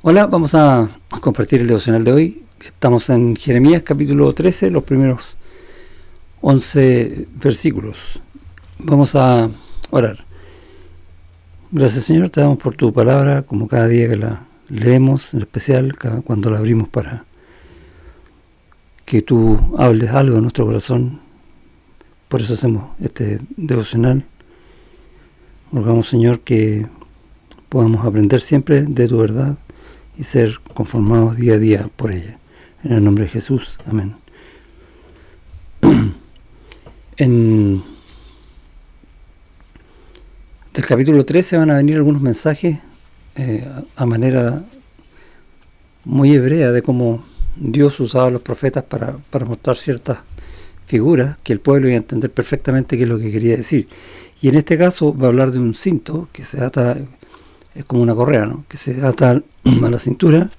Hola, vamos a compartir el devocional de hoy. Estamos en Jeremías capítulo 13, los primeros 11 versículos. Vamos a orar. Gracias, Señor, te damos por tu palabra, como cada día que la leemos, en especial cuando la abrimos, para que tú hables algo en nuestro corazón. Por eso hacemos este devocional. Rogamos, Señor, que podamos aprender siempre de tu verdad y ser conformados día a día por ella. En el nombre de Jesús. Amén. Del capítulo 13 van a venir algunos mensajes a manera muy hebrea de cómo Dios usaba a los profetas para mostrar ciertas figuras que el pueblo iba a entender perfectamente qué es lo que quería decir. Y en este caso va a hablar de un cinto que se ata, es como una correa, ¿no?, que se ata a la cintura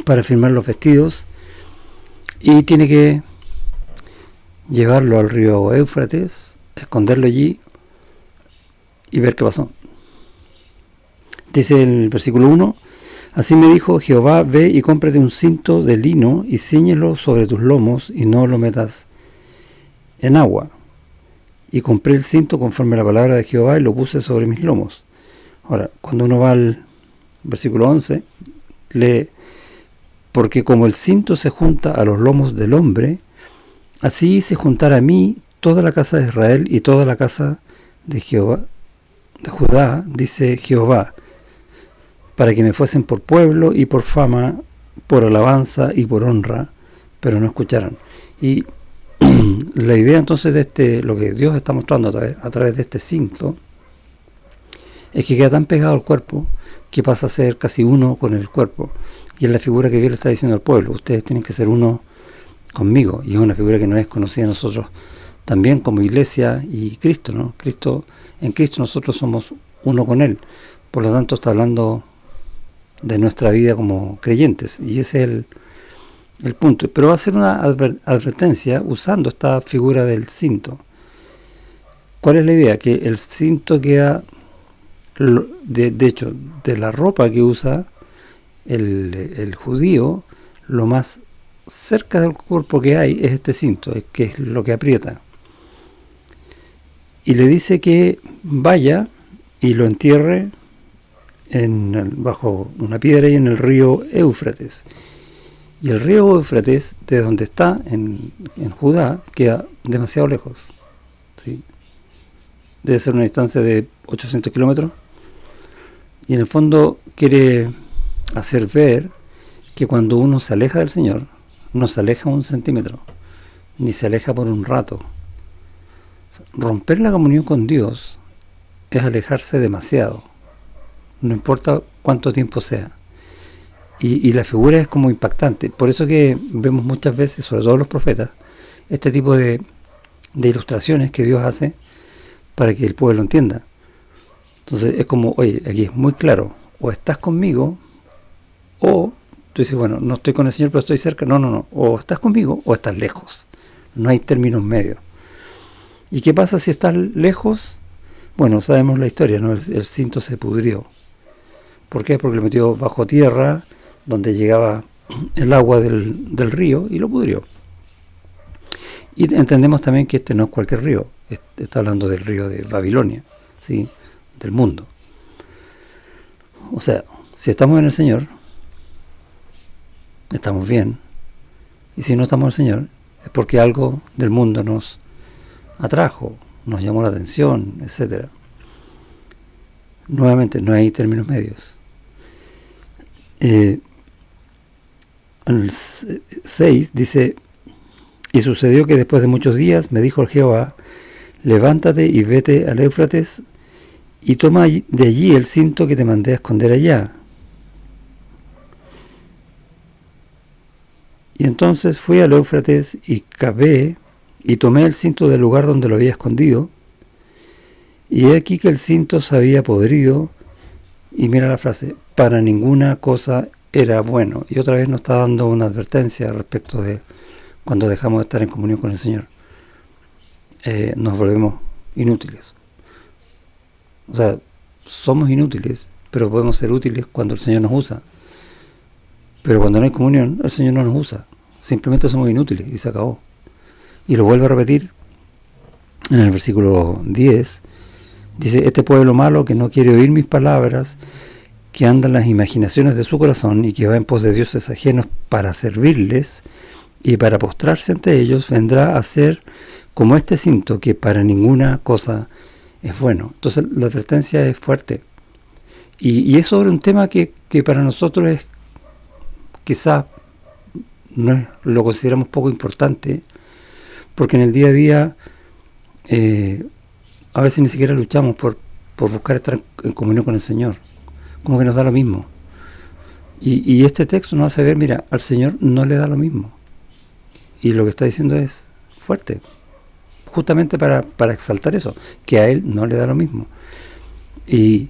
para firmar los vestidos, y tiene que llevarlo al río Éufrates, esconderlo allí y ver qué pasó. Dice el versículo 1: Así me dijo Jehová, ve y cómprate un cinto de lino y ciñelo sobre tus lomos y no lo metas en agua. Y compré el cinto conforme a la palabra de Jehová y lo puse sobre mis lomos. Ahora, cuando uno va al versículo 11, lee: porque como el cinto se junta a los lomos del hombre, así hice juntar a mí toda la casa de Israel y toda la casa de Jehová, de Judá, dice Jehová, para que me fuesen por pueblo y por fama, por alabanza y por honra, pero no escucharon. Y la idea entonces de lo que Dios está mostrando a través de este cinto, es que queda tan pegado al cuerpo que pasa a ser casi uno con el cuerpo. Y es la figura que Dios le está diciendo al pueblo: ustedes tienen que ser uno conmigo. Y es una figura que no es conocida a nosotros también como iglesia y Cristo, ¿no? En Cristo nosotros somos uno con Él. Por lo tanto está hablando de nuestra vida como creyentes. Y ese es el punto. Pero va a ser una advertencia usando esta figura del cinto. ¿Cuál es la idea? Que el cinto queda... De hecho, de la ropa que usa el judío, lo más cerca del cuerpo que hay es este cinto, que es lo que aprieta. Y le dice que vaya y lo entierre bajo una piedra y en el río Éufrates. Y el río Éufrates, de donde está en Judá, queda demasiado lejos, ¿sí? Debe ser una distancia de 800 kilómetros. Y en el fondo quiere hacer ver que cuando uno se aleja del Señor, no se aleja 1 centímetro, ni se aleja por un rato. Romper la comunión con Dios es alejarse demasiado, no importa cuánto tiempo sea. Y la figura es como impactante. Por eso que vemos muchas veces, sobre todo los profetas, este tipo de ilustraciones que Dios hace para que el pueblo entienda. Entonces es como, oye, aquí es muy claro: o estás conmigo, o tú dices, bueno, no estoy con el Señor pero estoy cerca. No, o estás conmigo o estás lejos. No hay términos medios. ¿Y qué pasa si estás lejos? Bueno, sabemos la historia, ¿no? El cinto se pudrió. ¿Por qué? Porque lo metió bajo tierra, donde llegaba el agua del río, y lo pudrió. Y entendemos también que este no es cualquier río, está hablando del río de Babilonia, ¿sí?, del mundo. O sea, si estamos en el Señor, estamos bien. Y si no estamos en el Señor, es porque algo del mundo nos atrajo, nos llamó la atención, etc. Nuevamente, no hay términos medios. En el 6 dice: y sucedió que después de muchos días me dijo Jehová, levántate y vete al Éufrates y toma de allí el cinto que te mandé a esconder allá. Y entonces fui al Éufrates y cavé y tomé el cinto del lugar donde lo había escondido, y he aquí que el cinto se había podrido, y mira la frase: para ninguna cosa era bueno. Y otra vez nos está dando una advertencia respecto de cuando dejamos de estar en comunión con el Señor. Nos volvemos inútiles. O sea, somos inútiles pero podemos ser útiles cuando el Señor nos usa. Pero cuando no hay comunión, el Señor no nos usa. Simplemente somos inútiles y se acabó. Y lo vuelve a repetir en el versículo 10. Dice, este pueblo malo que no quiere oír mis palabras, que anda en las imaginaciones de su corazón y que va en pos de dioses ajenos para servirles y para postrarse ante ellos, vendrá a ser como este cinto que para ninguna cosa es bueno. Entonces la advertencia es fuerte. Y es sobre un tema que para nosotros es quizás lo consideramos poco importante, porque en el día a día a veces ni siquiera luchamos por buscar estar en comunión con el Señor, como que nos da lo mismo. Y este texto nos hace ver, mira, al Señor no le da lo mismo. Y lo que está diciendo es fuerte, justamente para exaltar eso, que a Él no le da lo mismo. Y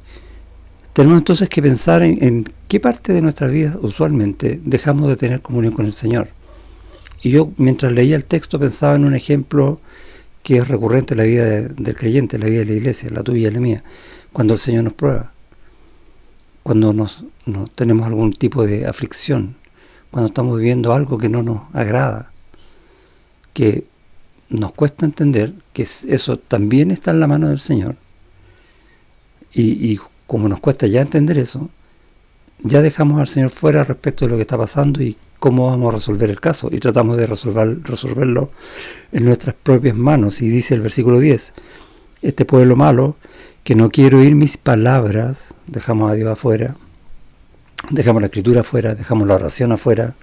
tenemos entonces que pensar en qué parte de nuestras vidas usualmente dejamos de tener comunión con el Señor. Y yo, mientras leía el texto, pensaba en un ejemplo que es recurrente en la vida del creyente, en la vida de la iglesia, la tuya y la mía, cuando el Señor nos prueba, cuando nos tenemos algún tipo de aflicción, cuando estamos viviendo algo que no nos agrada, que nos cuesta entender que eso también está en la mano del Señor. Y como nos cuesta ya entender eso, ya dejamos al Señor fuera respecto de lo que está pasando y cómo vamos a resolver el caso, y tratamos de resolverlo en nuestras propias manos. Y dice el versículo 10, este pueblo malo, que no quiere oír mis palabras, dejamos a Dios afuera, dejamos la escritura afuera, dejamos la oración afuera,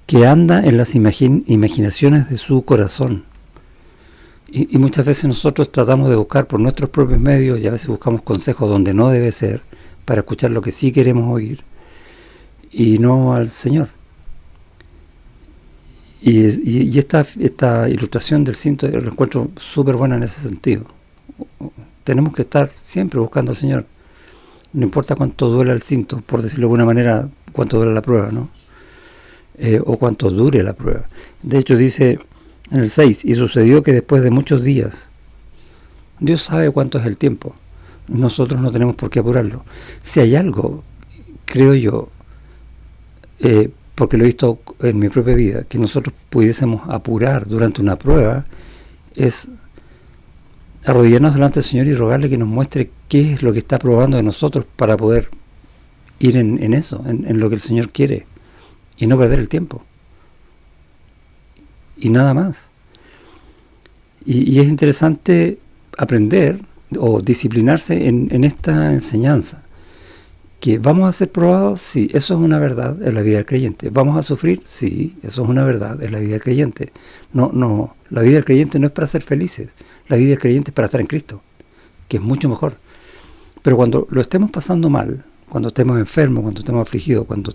que anda en las imaginaciones de su corazón. Y muchas veces nosotros tratamos de buscar por nuestros propios medios, y a veces buscamos consejos donde no debe ser, para escuchar lo que sí queremos oír, y no al Señor. Y esta ilustración del cinto la encuentro súper buena en ese sentido. Tenemos que estar siempre buscando al Señor. No importa cuánto duela el cinto, por decirlo de alguna manera, cuánto duele la prueba, ¿no? O cuánto dure la prueba. De hecho dice en el 6, y sucedió que después de muchos días, Dios sabe cuánto es el tiempo, nosotros no tenemos por qué apurarlo. Si hay algo, creo yo, porque lo he visto en mi propia vida, que nosotros pudiésemos apurar durante una prueba, es arrodillarnos delante del Señor y rogarle que nos muestre qué es lo que está probando de nosotros para poder ir en eso, en lo que el Señor quiere, y no perder el tiempo. Y nada más. Y es interesante aprender o disciplinarse en esta enseñanza, que vamos a ser probados, sí, eso es una verdad en la vida del creyente. Vamos a sufrir, sí, eso es una verdad en la vida del creyente. No, la vida del creyente no es para ser felices, la vida del creyente es para estar en Cristo, que es mucho mejor. Pero cuando lo estemos pasando mal, cuando estemos enfermos, cuando estemos afligidos, cuando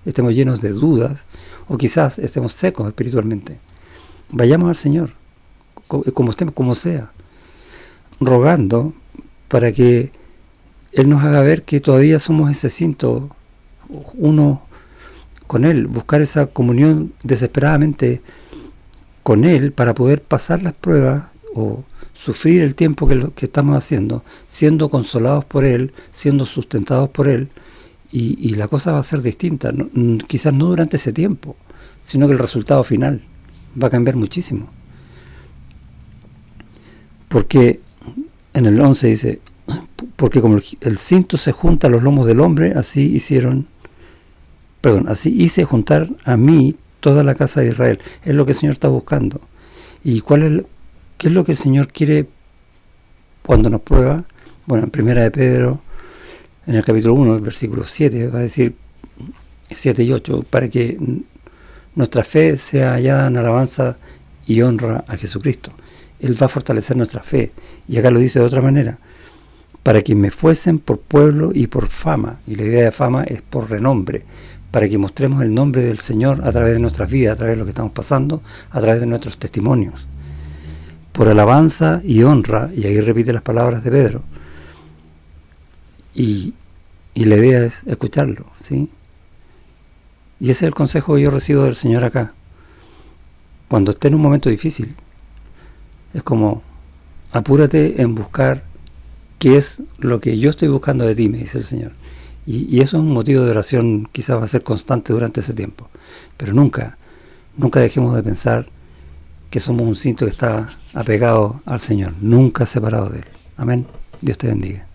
estemos llenos de dudas, o quizás estemos secos espiritualmente, vayamos al Señor, como sea, rogando para que Él nos haga ver que todavía somos ese cinto, uno con Él, buscar esa comunión desesperadamente con Él para poder pasar las pruebas o sufrir el tiempo que estamos haciendo, siendo consolados por Él, siendo sustentados por Él, y la cosa va a ser distinta, quizás no durante ese tiempo, sino que el resultado final va a cambiar muchísimo. Porque en el 11 dice, porque como el cinto se junta a los lomos del hombre, así hice juntar a mí toda la casa de Israel. Es lo que el Señor está buscando. ¿Y qué es lo que el Señor quiere cuando nos prueba? Bueno, en Primera de Pedro, en el capítulo 1, versículo 7, va a decir 7 y 8, para que nuestra fe sea hallada en alabanza y honra a Jesucristo. Él va a fortalecer nuestra fe. Y acá lo dice de otra manera, para que me fuesen por pueblo y por fama. Y la idea de fama es por renombre, para que mostremos el nombre del Señor a través de nuestras vidas, a través de lo que estamos pasando, a través de nuestros testimonios. Por alabanza y honra, y ahí repite las palabras de Pedro. Y la idea es escucharlo, ¿sí? Y ese es el consejo que yo recibo del Señor acá. Cuando esté en un momento difícil, es como, apúrate en buscar ¿qué es lo que yo estoy buscando de ti?, me dice el Señor. Y eso es un motivo de oración, quizás va a ser constante durante ese tiempo. Pero nunca dejemos de pensar que somos un cinto que está apegado al Señor, nunca separado de Él. Amén. Dios te bendiga.